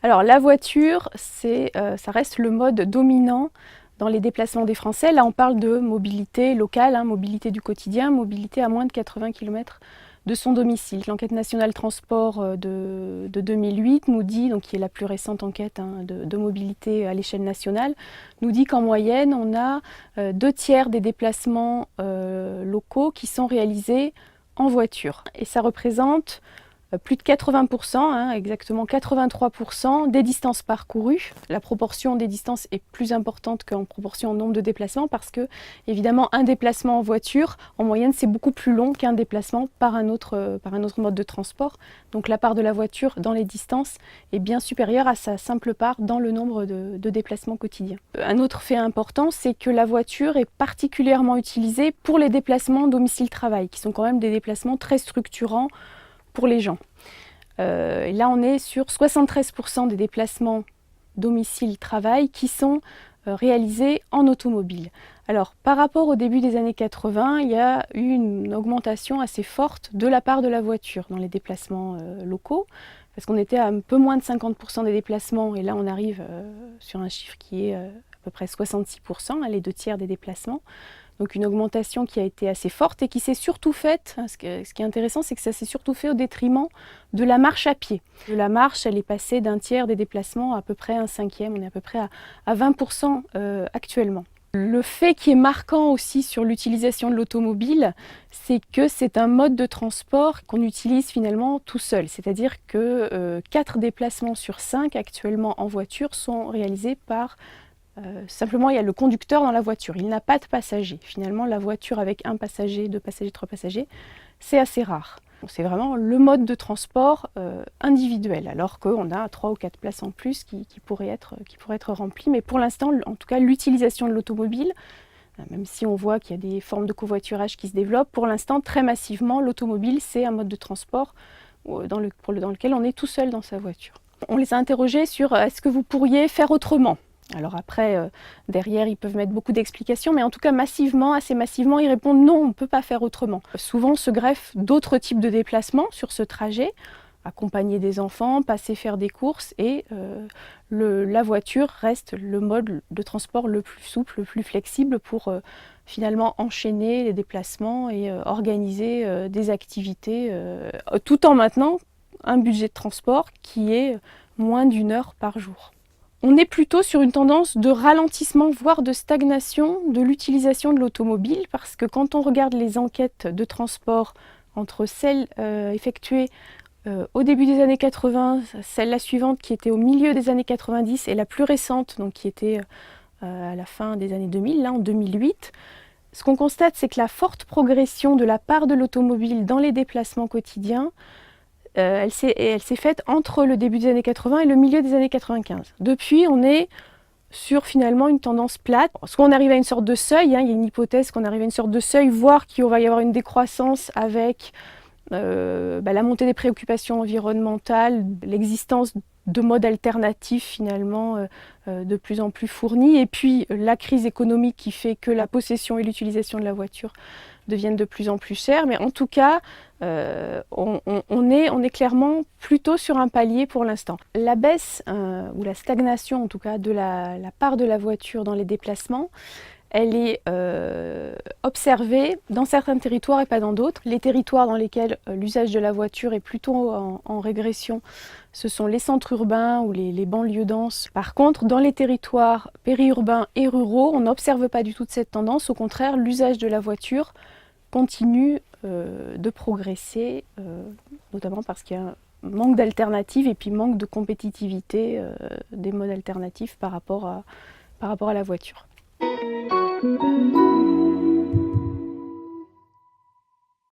Alors la voiture, ça reste le mode dominant dans les déplacements des Français. Là on parle de mobilité locale, mobilité du quotidien, mobilité à moins de 80 km de son domicile. L'enquête nationale transport de 2008 nous dit, donc qui est la plus récente enquête de mobilité à l'échelle nationale, nous dit qu'en moyenne on a 2/3 des déplacements locaux qui sont réalisés en voiture. Et ça représente plus de 80%, exactement 83% des distances parcourues. La proportion des distances est plus importante qu'en proportion au nombre de déplacements parce que, évidemment, un déplacement en voiture, en moyenne, c'est beaucoup plus long qu'un déplacement par un autre mode de transport. Donc la part de la voiture dans les distances est bien supérieure à sa simple part dans le nombre de déplacements quotidiens. Un autre fait important, c'est que la voiture est particulièrement utilisée pour les déplacements domicile-travail, qui sont quand même des déplacements très structurants pour les gens. Là, on est sur 73% des déplacements domicile-travail qui sont réalisés en automobile. Alors, par rapport au début des années 80, il y a eu une augmentation assez forte de la part de la voiture dans les déplacements locaux, parce qu'on était à un peu moins de 50% des déplacements, et là on arrive sur un chiffre qui est à peu près 66%, les 2/3 des déplacements. Donc une augmentation qui a été assez forte et qui s'est surtout faite, ce qui est intéressant, c'est que ça s'est surtout fait au détriment de la marche à pied. La marche, elle est passée d'1/3 des déplacements à peu près 1/5, on est à peu près à 20% actuellement. Le fait qui est marquant aussi sur l'utilisation de l'automobile, c'est que c'est un mode de transport qu'on utilise finalement tout seul. C'est-à-dire que 4 déplacements sur 5 actuellement en voiture sont réalisés par simplement, il y a le conducteur dans la voiture, il n'a pas de passager. Finalement, la voiture avec un passager, 2 passagers, 3 passagers, c'est assez rare. C'est vraiment le mode de transport individuel, alors qu'on a 3 ou 4 places en plus qui pourraient être remplies. Mais pour l'instant, en tout cas, l'utilisation de l'automobile, même si on voit qu'il y a des formes de covoiturage qui se développent, pour l'instant, très massivement, l'automobile, c'est un mode de transport dans lequel on est tout seul dans sa voiture. On les a interrogés sur est-ce que vous pourriez faire autrement ? Alors après, derrière, ils peuvent mettre beaucoup d'explications, mais en tout cas, assez massivement, ils répondent non, on ne peut pas faire autrement. Souvent se greffent d'autres types de déplacements sur ce trajet, accompagner des enfants, passer faire des courses, et la voiture reste le mode de transport le plus souple, le plus flexible pour finalement enchaîner les déplacements et organiser des activités, tout en maintenant un budget de transport qui est moins d'1 heure par jour. On est plutôt sur une tendance de ralentissement, voire de stagnation de l'utilisation de l'automobile, parce que quand on regarde les enquêtes de transport entre celles effectuées au début des années 80, la suivante qui était au milieu des années 90 et la plus récente, donc qui était à la fin des années 2000, là en 2008, ce qu'on constate, c'est que la forte progression de la part de l'automobile dans les déplacements quotidiens, elle s'est faite entre le début des années 80 et le milieu des années 95. Depuis, on est sur finalement une tendance plate. Soit on arrive à une sorte de seuil, il y a une hypothèse qu'on arrive à une sorte de seuil, voire qu'il va y avoir une décroissance avec la montée des préoccupations environnementales, l'existence de modes alternatifs finalement de plus en plus fournis, et puis la crise économique qui fait que la possession et l'utilisation de la voiture deviennent de plus en plus chères. Mais en tout cas, on est clairement plutôt sur un palier pour l'instant. La baisse ou la stagnation en tout cas de la part de la voiture dans les déplacements, elle est observée dans certains territoires et pas dans d'autres. Les territoires dans lesquels l'usage de la voiture est plutôt en régression, ce sont les centres urbains ou les banlieues denses. Par contre, dans les territoires périurbains et ruraux, on n'observe pas du tout de cette tendance. Au contraire, l'usage de la voiture continue de progresser, notamment parce qu'il y a un manque d'alternatives et puis manque de compétitivité des modes alternatifs par rapport à la voiture.